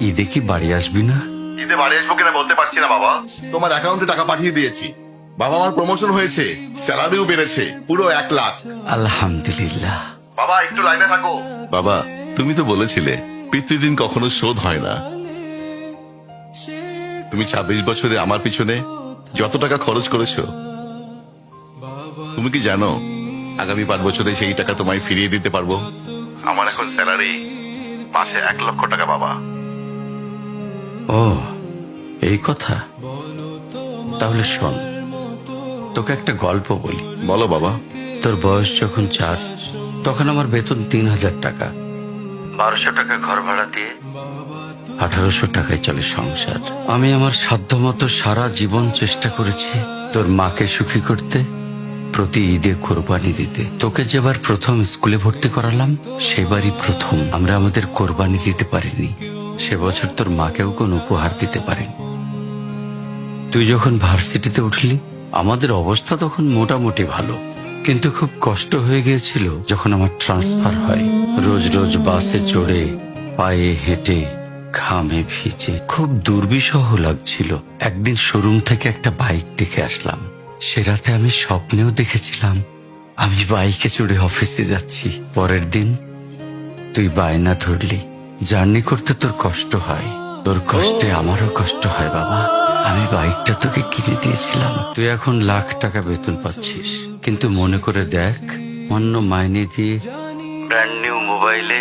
ঈদে কি বাড়ি আসবি না? ঈদে বাড়ি আসবো কিনা বলতে পারছি না বাবা। তোমার অ্যাকাউন্টে টাকা পাঠিয়ে দিয়েছি। বাবা, আমার প্রমোশন হয়েছে, স্যালারিও বেড়েছে, পুরো 1 লাখ। আলহামদুলিল্লাহ। বাবা, একটু লাইনে থাকো। বাবা, তুমি তো বলেছিলে পিতৃঋণ কখনো শোধ হয় না। তুমি 26 বছরে আমার পিছনে যত টাকা খরচ করেছো, তুমি কি জানো আগামী 5 বছরে সেই টাকা তোমায় ফিরিয়ে দিতে পারবো? আমার এখন স্যালারি মাসে 1 লক্ষ টাকা বাবা। ও, এই কথা। তাহলে শোন, তোকে একটা গল্প বলি। বলো বাবা। তোর বয়স যখন 4, তখন আমার বেতন 3,000 টাকা। 1200 টাকা ঘর ভাড়া দিয়ে 1800 টাকায় চলে সংসার। আমি আমার সাধ্যমতো সারা জীবন চেষ্টা করেছি তোর মাকে সুখী করতে, প্রতি ঈদে কোরবানি দিতে। তোকে যেবার প্রথম স্কুলে ভর্তি করালাম, সেবারই প্রথম আমরা আমাদের কোরবানি দিতে পারিনি। সে বছর তোর মাকেও কোনো উপহার দিতে পারিনি। তুই যখন ভার্সিটিতে উঠলি, আমাদের অবস্থা তখন মোটামুটি ভালো, কিন্তু খুব কষ্ট হয়ে গিয়েছিল যখন আমার ট্রান্সফার হয়। রোজ রোজ বাসে চড়ে, পায়ে হেঁটে, ঘামে ভিজে খুব দুর্বিষহ লাগছিল। একদিন শোরুম থেকে একটা বাইক দেখে আসলাম। সে রাতে আমি স্বপ্নেও দেখেছিলাম আমি বাইকে চড়ে অফিসে যাচ্ছি। পরের দিন তুই বায়না ধরলি, জার্নি করতে তোর কষ্ট হয়। তোর কষ্টে আমারও কষ্ট হয় বাবা। আমি বাইকটা তোকে কিনে দিয়েছিলাম। তুই এখন লাখ টাকা বেতন পাচ্ছিস, কিন্তু মনে করে দেখ, অন্য মাইনে দিয়ে ব্র্যান্ড নিউ মোবাইলে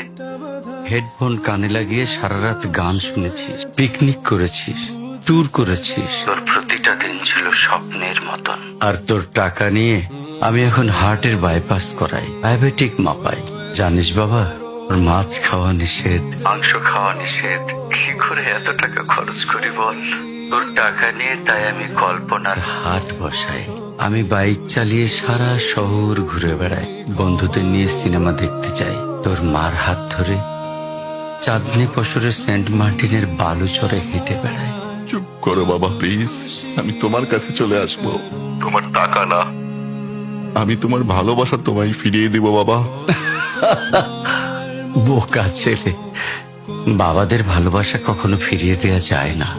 হেডফোন কানে লাগিয়ে সারা রাত গান শুনেছিস, পিকনিক করেছিস, ট্যুর করেছিস। তোর প্রতিটা দিন ছিল স্বপ্নের মতন। আর তোর টাকা নিয়ে আমি এখন হার্টের বাইপাস করাই, ডায়াবেটিক মাপাই। জানিস বাবা, ওর মাছ খাওয়া নিষেধ, মাংস খাওয়া নিষেধ। কি করে এত টাকা খরচ করি বল? তোর টাকা নিয়ে তাই আমি কল্পনার হাট বসাই। আমি বাইক চালিয়ে সারা শহর ঘুরে বেড়াই, বন্ধুদের নিয়ে সিনেমা দেখতে যাই। তোর মার হাত ধরে চাঁদনি পশরে সেন্ট মার্টিনের বালুচরে হেঁটে বেড়াই। চুপ করো বাবা প্লিজ, আমি তোমার কাছে চলে আসবো। তোমার টাকা না, আমি তোমার ভালোবাসা তোমায় ফিরিয়ে দিব বাবা। বোকা ছেলে, বাবাদের ভালোবাসা কখনো ফিরিয়ে দেয়া যায় না।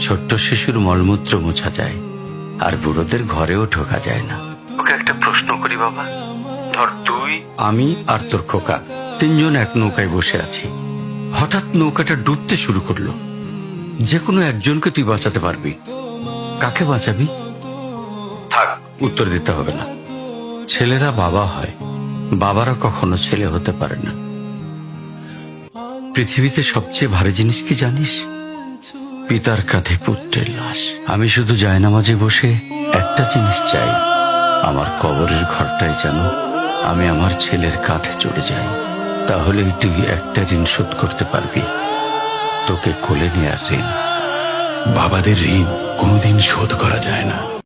ছোট্ট শিশুর মলমূত্র মোছা যায়, আর বুড়োদের ঘরেও ঢোকা যায় না। ওকে একটা প্রশ্ন করি বাবা। ধর তুই, আমি আর তোর খোকা তিনজন এক নৌকায় বসে আছি। হঠাৎ নৌকাটা ডুবতে শুরু করলো। যে কোনো একজনকে তুই বাঁচাতে পারবি, কাকে বাঁচাবি? থাক, উত্তর দিতে হবে না। ছেলেরা বাবা হয়, বাবারা কখনো ছেলে হতে পারে না। পৃথিবীতে সবচেয়ে ভারী জিনিস কি জানিস? পিতার কাঁধে পুত্রের লাশ। আমি শুধু জায়নামাজে বসে একটা জিনিস চাই, আমার কবরের ঘরটাই যেন আমি আমার ছেলের কাঁধে চড়ে যাই। তাহলেই তুই একটা ঋণ শোধ করতে পারবি, তোকে কোলে নেয়ার ঋণ। বাবাদের ঋণ কোনোদিন শোধ করা যায় না।